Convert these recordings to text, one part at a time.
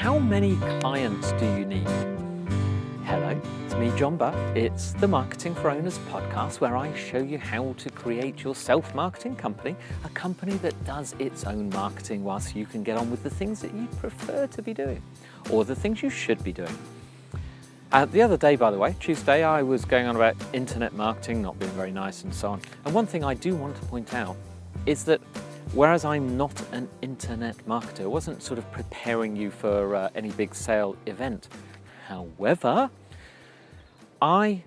How many clients do you need? Hello, it's me, John Butt. It's the Marketing for Owners podcast, where I show you how to create your self-marketing company, a company that does its own marketing whilst you can get on with the things that you prefer to be doing, or the things you should be doing. The other day, by the way, Tuesday, I was going on about internet marketing, not being very nice and so on. And one thing I do want to point out is that whereas I'm not an internet marketer, I wasn't sort of preparing you for any big sale event. However, I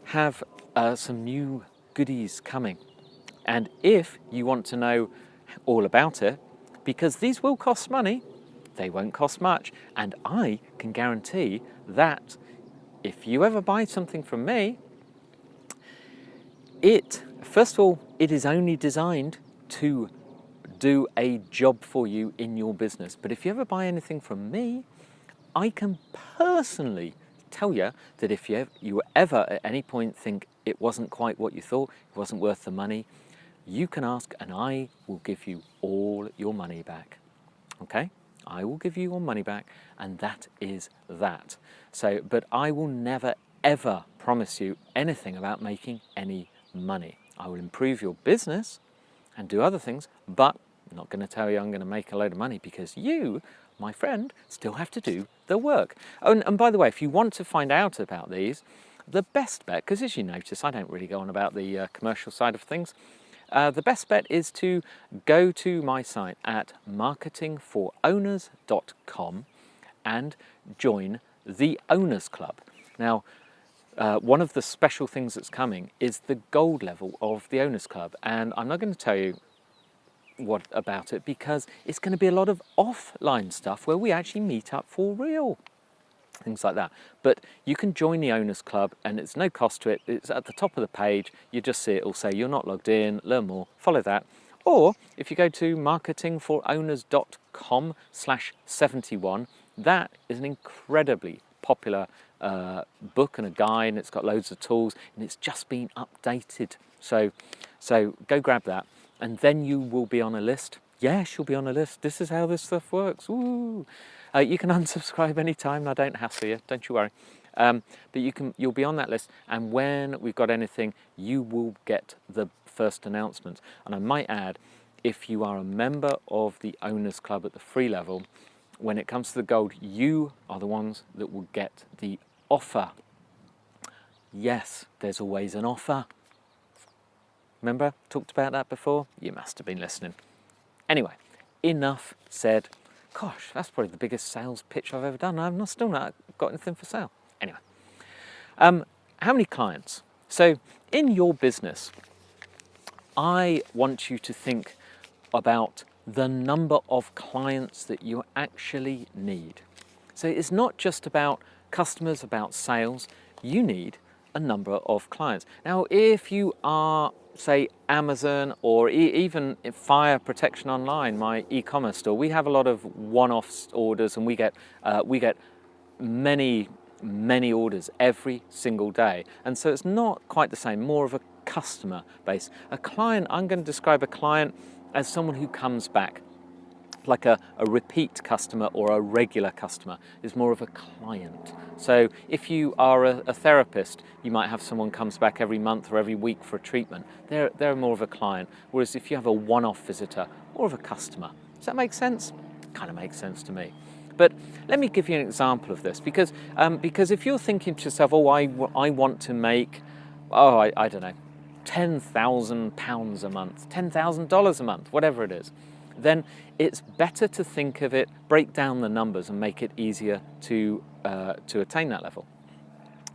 have some new goodies coming. And if you want to know all about it, because these will cost money, they won't cost much. And I can guarantee that if you ever buy something from me, first of all, it is only designed to do a job for you in your business. But if you ever buy anything from me, I can personally tell you that if you ever at any point think it wasn't quite what you thought, it wasn't worth the money, you can ask and I will give you all your money back. Okay? I will give you your money back, and that is that. So, but I will never ever promise you anything about making any money. I will improve your business and do other things, but I'm not going to tell you I'm going to make a load of money, because you, my friend, still have to do the work. Oh, and by the way, if you want to find out about these, the best bet, because as you notice, I don't really go on about the commercial side of things, the best bet is to go to my site at marketingforowners.com and join the Owners Club. Now, one of the special things that's coming is the gold level of the Owners Club, and I'm not going to tell you what about it, because it's going to be a lot of offline stuff where we actually meet up for real, things like that. But you can join the Owners Club and it's no cost to it. It's at the top of the page. You just see it will say you're not logged in, learn more, follow that. Or if you go to marketingforowners.com/71, that is an incredibly popular book and a guide, and it's got loads of tools, and it's just been updated. So go grab that, and then you will be on a list. Yes, you'll be on a list. This is how this stuff works. Woo! You can unsubscribe anytime. I don't hassle you, don't you worry. But you'll be on that list, and when we've got anything, you will get the first announcement. And I might add, if you are a member of the Owners Club at the free level, when it comes to the gold, you are the ones that will get the offer. Yes, there's always an offer. Remember, talked about that before? You must have been listening. Anyway, enough said. Gosh, that's probably the biggest sales pitch I've ever done. I've still not got anything for sale. Anyway, how many clients? So in your business, I want you to think about the number of clients that you actually need. So it's not just about customers, about sales. You need a number of clients. Now, if you are, say, Amazon or even Fire Protection Online, my e-commerce store, we have a lot of one-off orders, and we get many orders every single day. And so it's not quite the same, more of a customer base. A client, I'm going to describe a client as someone who comes back, like a repeat customer or a regular customer is more of a client. So if you are a therapist, you might have someone comes back every month or every week for a treatment. They're more of a client. Whereas if you have a one-off visitor, more of a customer. Does that make sense? Kind of makes sense to me. But let me give you an example of this, because if you're thinking to yourself, oh, I want to make, I don't know, £10,000 a month, $10,000 a month, whatever it is, then it's better to think of it, break down the numbers and make it easier to attain that level.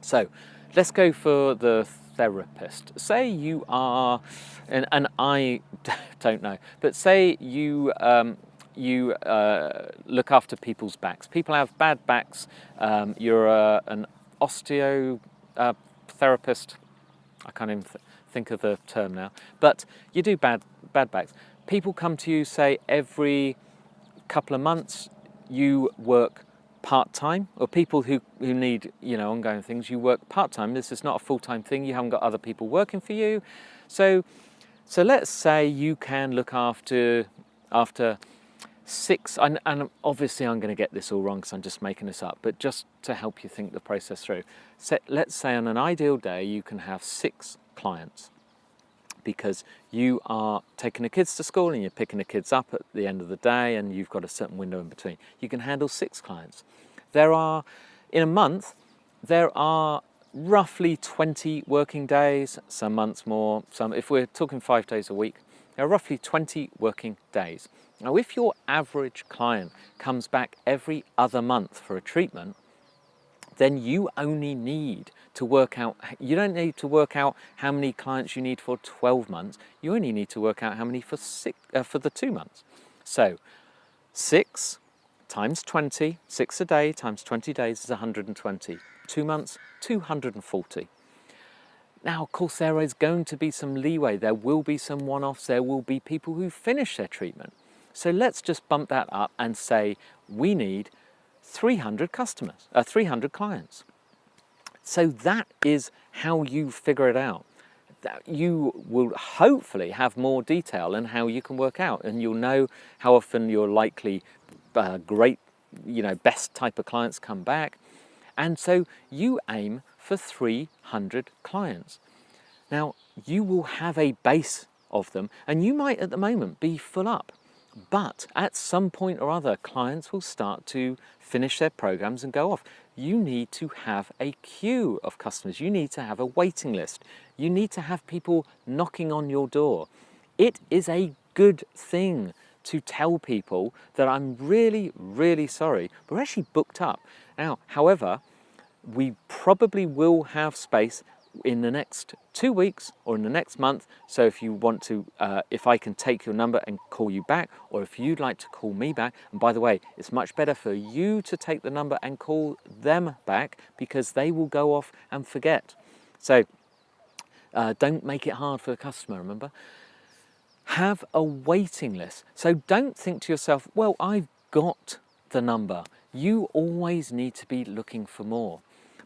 So let's go for the therapist. Say you are, and I don't know, but say you look after people's backs. People have bad backs. You're an osteotherapist. I can't even think of the term now, but you do bad backs. People come to you, say, every couple of months. You work part-time, or people who need, ongoing things, you work part-time. This is not a full-time thing. You haven't got other people working for you. So let's say you can look after 6, and obviously I'm going to get this all wrong because I'm just making this up, but just to help you think the process through. So let's say on an ideal day you can have 6 clients, because you are taking the kids to school and you're picking the kids up at the end of the day and you've got a certain window in between. You can handle 6 clients. In a month, there are roughly 20 working days, some months more, if we're talking 5 days a week, there are roughly 20 working days. Now, if your average client comes back every other month for a treatment, then you only need to work out, you don't need to work out how many clients you need for 12 months, you only need to work out how many for the 2 months. So 6 times 20, 6 a day times 20 days is 120. 2 months, 240. Now, of course, there is going to be some leeway. There will be some one-offs. There will be people who finish their treatment. So let's just bump that up and say we need 300 clients. So that is how you figure it out. You will hopefully have more detail in how you can work out, and you'll know how often your likely great, best type of clients come back. And so you aim for 300 clients. Now, you will have a base of them, and you might at the moment be full up. But at some point or other, clients will start to finish their programs and go off. You need to have a queue of customers. You need to have a waiting list. You need to have people knocking on your door. It is a good thing to tell people that I'm really, really sorry, but we're actually booked up. Now, however, we probably will have space in the next 2 weeks or in the next month. So if you want to, if I can take your number and call you back, or if you'd like to call me back, and by the way, it's much better for you to take the number and call them back, because they will go off and forget. So don't make it hard for the customer, remember? Have a waiting list. So don't think to yourself, well, I've got the number. You always need to be looking for more.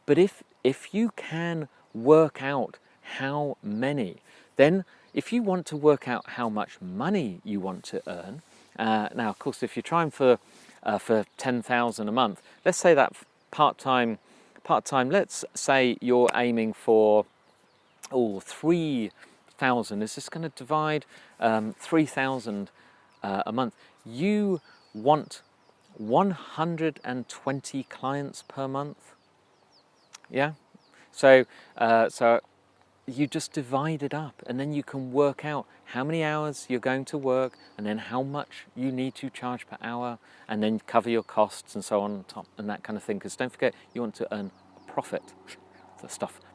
But if you can work out how many, then if you want to work out how much money you want to earn, now of course if you're trying for 10,000 a month, let's say that part-time, let's say you're aiming for 3,000. Is this going to divide 3,000 a month? You want 120 clients per month. Yeah, so you just divide it up, and then you can work out how many hours you're going to work, and then how much you need to charge per hour, and then cover your costs and so on top and that kind of thing. Because don't forget, you want to earn a profit,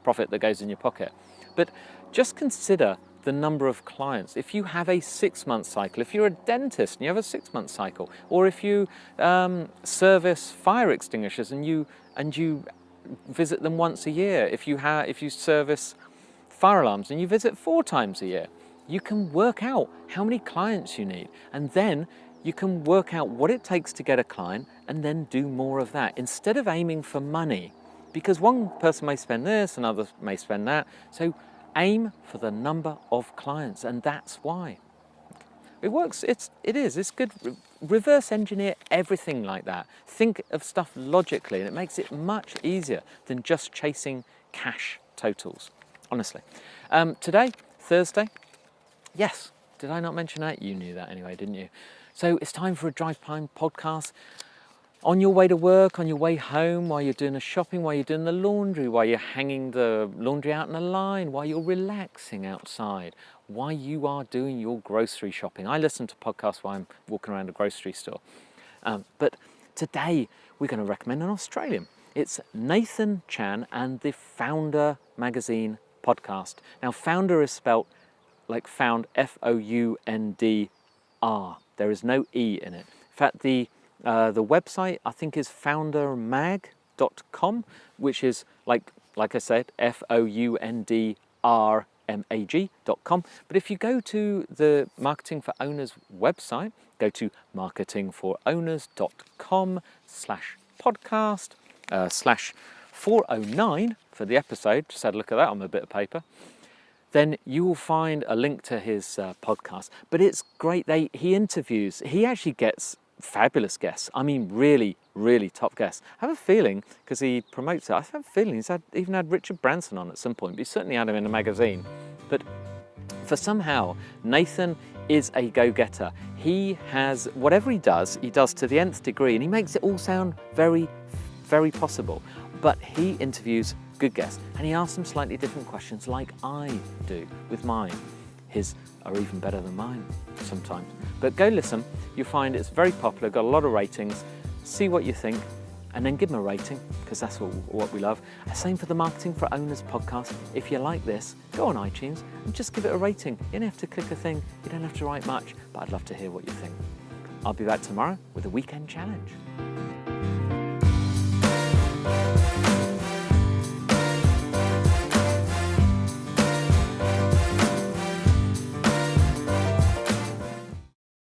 profit that goes in your pocket. But just consider the number of clients. If you have a 6-month cycle, if you're a dentist and you have a 6-month cycle, or if you service fire extinguishers and you visit them once a year, if you service fire alarms and you visit 4 times a year, you can work out how many clients you need, and then you can work out what it takes to get a client, and then do more of that instead of aiming for money, because one person may spend this and others may spend that. So aim for the number of clients, and that's why it works. It's good. Reverse engineer everything like that. Think of stuff logically, and it makes it much easier than just chasing cash totals, honestly. Today, Thursday, yes, did I not mention that? You knew that anyway, didn't you? So it's time for a Drive Time podcast. On your way to work, on your way home, while you're doing the shopping, while you're doing the laundry, while you're hanging the laundry out in a line, while you're relaxing outside, while you are doing your grocery shopping. I listen to podcasts while I'm walking around a grocery store. But today we're going to recommend an Australian. It's Nathan Chan and the Founder Magazine podcast. Now, Founder is spelt like found, F-O-U-N-D-R. There is no E in it. In fact, the website I think is foundermag.com, which is like I said, FOUNDRMAG.com. But if you go to the Marketing for Owners website, go to marketingforowners.com/podcast/409 for the episode. Just had a look at that on a bit of paper. Then you will find a link to his podcast. But it's great. He actually gets fabulous guests. I mean, really, really top guests. I have a feeling, because he promotes it, I have a feeling he's even had Richard Branson on at some point, but he certainly had him in a magazine. But for somehow, Nathan is a go-getter. He has, whatever he does to the nth degree, and he makes it all sound very, very possible. But he interviews good guests, and he asks them slightly different questions like I do with mine. His are even better than mine sometimes. But go listen, you'll find it's very popular, got a lot of ratings. See what you think, and then give them a rating, because that's what we love. Same for the Marketing for Owners podcast. If you like this, go on iTunes and just give it a rating. You don't have to click a thing, you don't have to write much, but I'd love to hear what you think. I'll be back tomorrow with a weekend challenge.